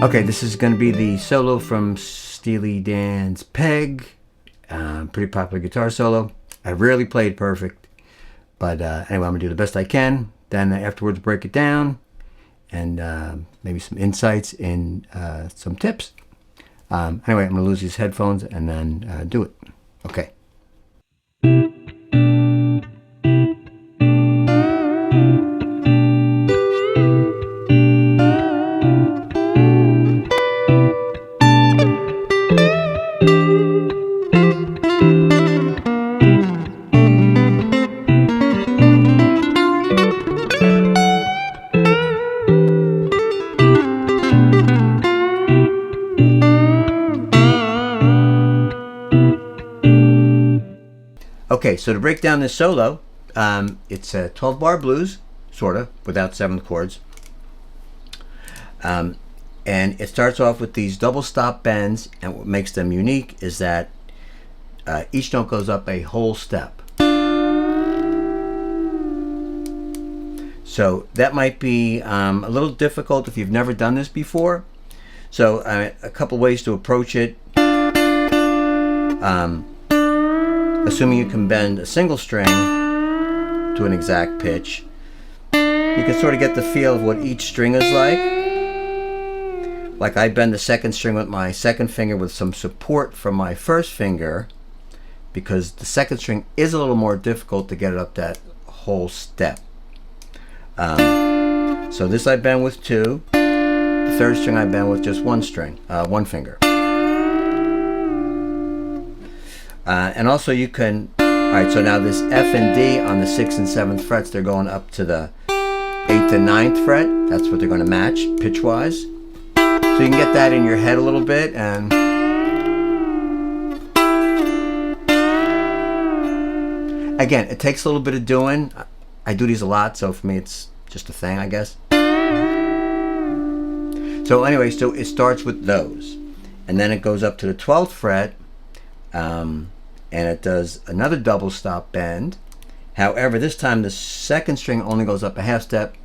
Okay, this is going to be the solo from Steely Dan's Peg. Pretty popular guitar solo. I rarely played perfect, but anyway, I'm going to do the best I can. Then afterwards break it down and maybe some insights and some tips. Anyway, I'm going to lose these headphones and then do it. Okay. Okay, so to break down this solo, it's a 12-bar blues, sort of, without 7th chords. And it starts off with these double stop bends, and what makes them unique is that each note goes up a whole step. So that might be a little difficult if you've never done this before. So a couple ways to approach it. Assuming you can bend a single string to an exact pitch, you can sort of get the feel of what each string is like. Like I bend the second string with my second finger with some support from my first finger, because the second string is a little more difficult to get it up that whole step. So this I bend with 2. The third string I bend with just one finger. And also you can, alright, so now this F and D on the 6th and 7th frets, they're going up to the 8th and 9th fret. That's what they're going to match pitch-wise. So you can get that in your head a little bit. And again, it takes a little bit of doing. I do these a lot, so for me it's just a thing, I guess. So anyway, so it starts with those. And then it goes up to the 12th fret. And it does another double stop bend. However, this time the second string only goes up a half step.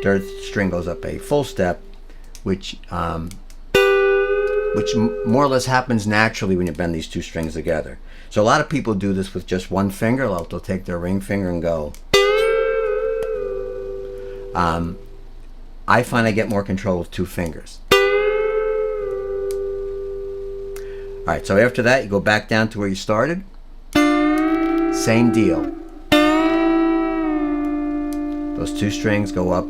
Third string goes up a full step, which more or less happens naturally when you bend these two strings together. So a lot of people do this with just one finger. They'll take their ring finger and go. I find I get more control with 2 fingers. Alright, so after that you go back down to where you started. Same deal. Those 2 strings go up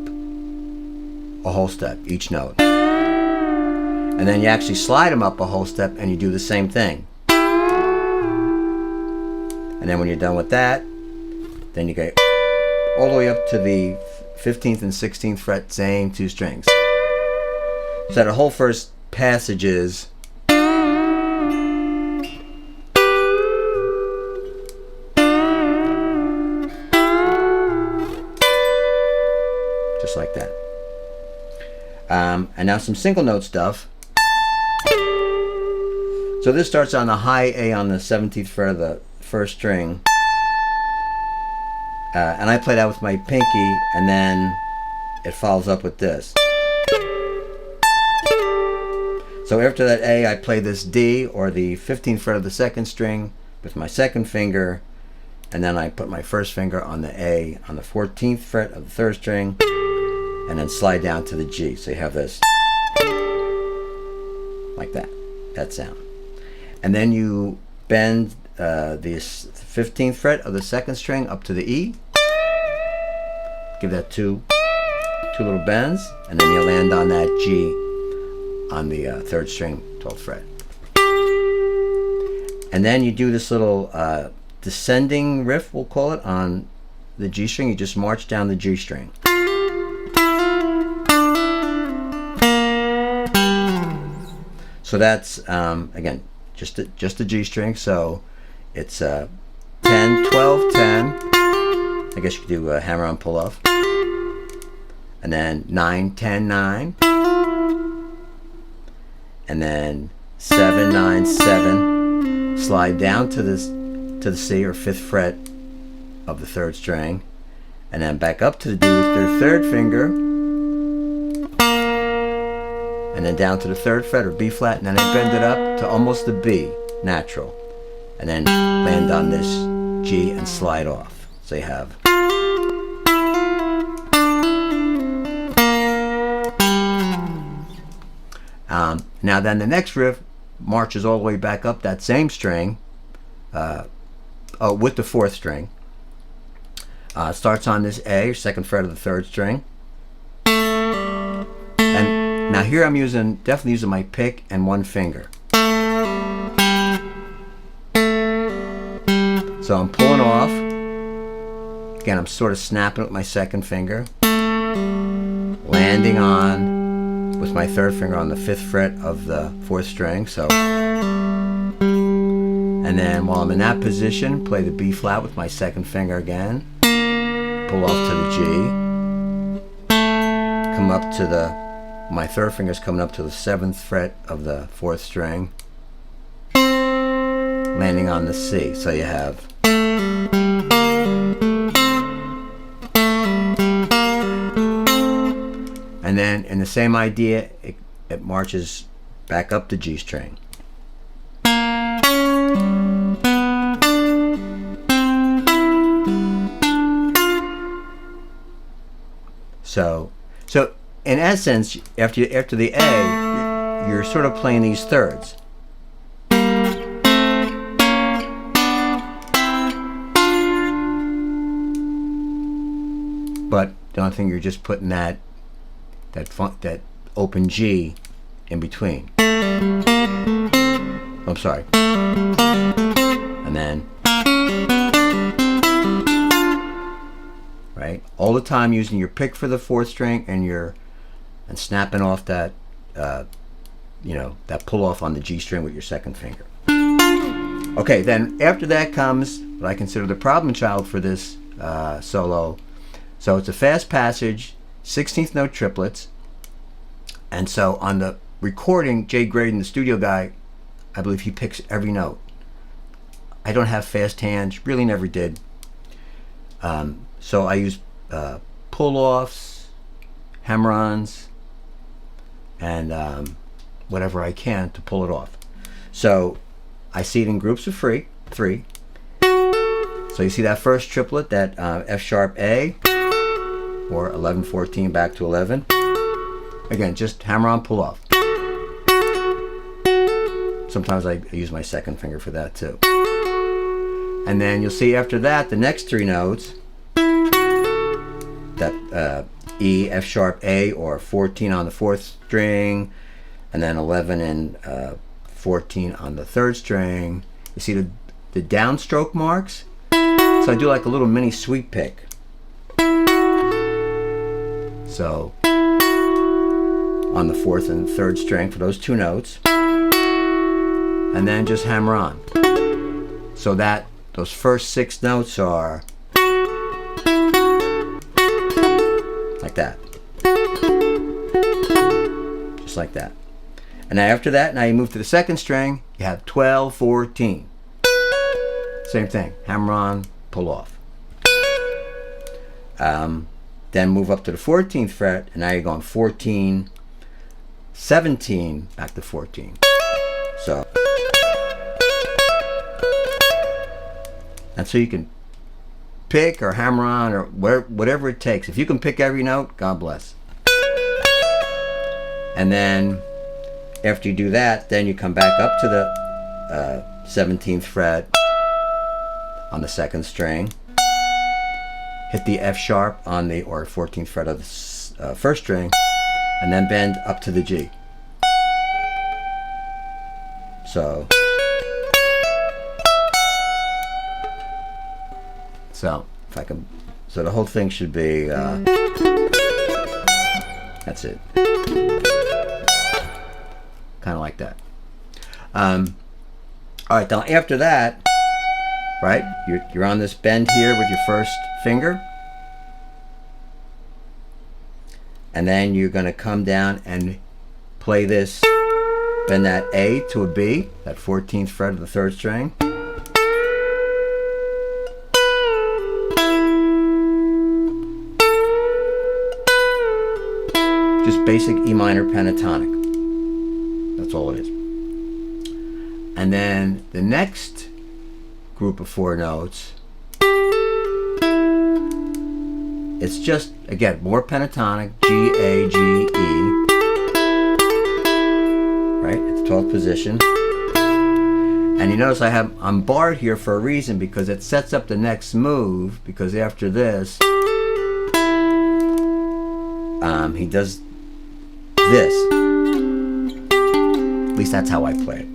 a whole step, each note. And then you actually slide them up a whole step and you do the same thing. And then when you're done with that, then you go all the way up to the 15th and 16th fret, same 2 strings. So the whole first passage is just like that. And now some single note stuff. So this starts on the high A on the 17th fret of the first string. And I play that with my pinky, and then it follows up with this. So after that A, I play this D, or the 15th fret of the second string, with my second finger, and then I put my first finger on the A on the 14th fret of the third string, and then slide down to the G. So you have this, like that sound. And then you bend the 15th fret of the second string up to the E. Give that two little bends, and then you land on that G on the 3rd string, 12th fret. And then you do this little descending riff, we'll call it, on the G string. You just march down the G string. So that's, again, just a G string. So it's 10, 12, 10. I guess you could do a hammer on pull off. And then 9, 10, 9. And then 7, 9, 7. Slide down to the C, or 5th fret of the 3rd string. And then back up to the D with your 3rd finger. and then down to the 3rd fret or B flat, and then I bend it up to almost the B, natural, and then land on this G and slide off. So you have. Now then the next riff marches all the way back up that same string, with the 4th string. Starts on this A, 2nd fret of the 3rd string. And now here I'm definitely using my pick and one finger. So I'm pulling off. Again, I'm sort of snapping with my 2nd finger. Landing on with my 3rd finger on the 5th fret of the 4th string. So, and then while I'm in that position, play the B flat with my 2nd finger again. Pull off to the G. Come up to my 3rd finger's coming up to the 7th fret of the 4th string. Landing on the C. So you have. And then in the same idea, it marches back up the G string. So in essence, after the A, you're sort of playing these thirds. But the only thing, you're just putting that open G in between. I'm sorry. And then, right? All the time using your pick for the 4th string and snapping off that, that pull off on the G string with your 2nd finger. Okay, then after that comes what I consider the problem child for this solo. So it's a fast passage, 16th note triplets. And so on the recording, Jay Graydon, the studio guy, I believe he picks every note. I don't have fast hands, really never did. So I use pull-offs, hammer-ons, and whatever I can to pull it off. So I see it in groups of three. So you see that first triplet, that F sharp A, or 11, 14, back to 11. Again, just hammer on, pull off. Sometimes I use my 2nd finger for that too. And then you'll see after that, the next 3 notes, that E, F sharp A, or 14 on the 4th string, and then 11 and 14 on the 3rd string. You see the downstroke marks? So I do like a little mini sweep pick. So on the 4th and 3rd string for those 2 notes, and then just hammer on. So that those first 6 notes are like that, just like that. And now after that, now you move to the 2nd string, you have 12, 14. Same thing, hammer on, pull off. Then move up to the 14th fret, and now you're going 14, 17, back to 14. So, and so you can pick or hammer on or whatever it takes. If you can pick every note, God bless. And then after you do that, then you come back up to the 17th fret on the 2nd string. Hit the F sharp on the, or 14th fret of the 1st string, and then bend up to the G. So if I can, so the whole thing should be, that's it. Kind of like that. All right, now after that, right, you're on this bend here with your 1st finger, and then you're going to come down and play this, bend that A to a B, that 14th fret of the 3rd string, just basic E minor pentatonic. That's all it is. And then the next group of 4 notes, it's just, again, more pentatonic, G, A, G, E, right, at the 12th position. And you notice I'm barred here for a reason, because it sets up the next move, because after this, he does this. At least that's how I play it.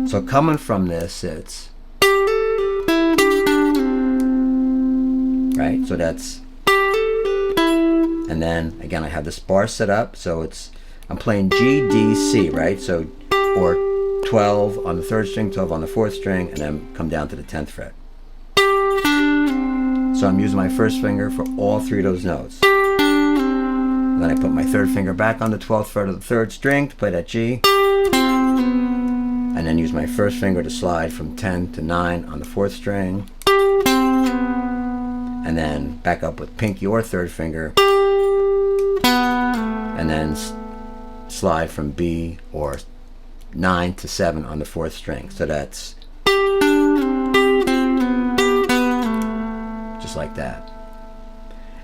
So coming from this, it's, right, so that's, and then again I have this bar set up, so it's, I'm playing G, D, C, right, so, or 12 on the 3rd string, 12 on the 4th string, and then come down to the 10th fret. So I'm using my 1st finger for all 3 of those notes. And then I put my 3rd finger back on the 12th fret of the 3rd string to play that G, and then use my 1st finger to slide from 10 to 9 on the 4th string, and then back up with pinky or 3rd finger, and then slide from B or 9 to 7 on the 4th string. So that's just like that.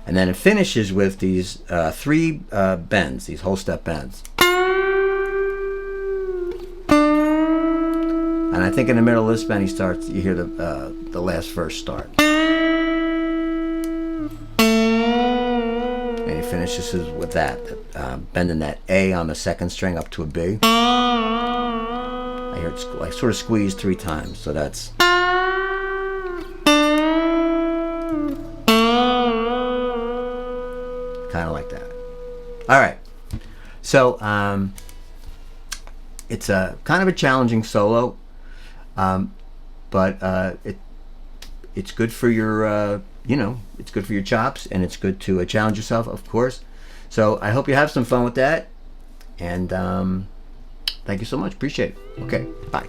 And then it finishes with these 3 bends, these whole step bends. And I think in the middle of this bend, he starts, you hear the last verse start. And he finishes with that, bending that A on the 2nd string up to a B. I hear it's like sort of squeezed 3 times, so that's. Kind of like that. All right. So it's a kind of a challenging solo, but it's good for your it's good for your chops, and it's good to challenge yourself, of course. So I hope you have some fun with that, and thank you so much. Appreciate it. Okay, bye.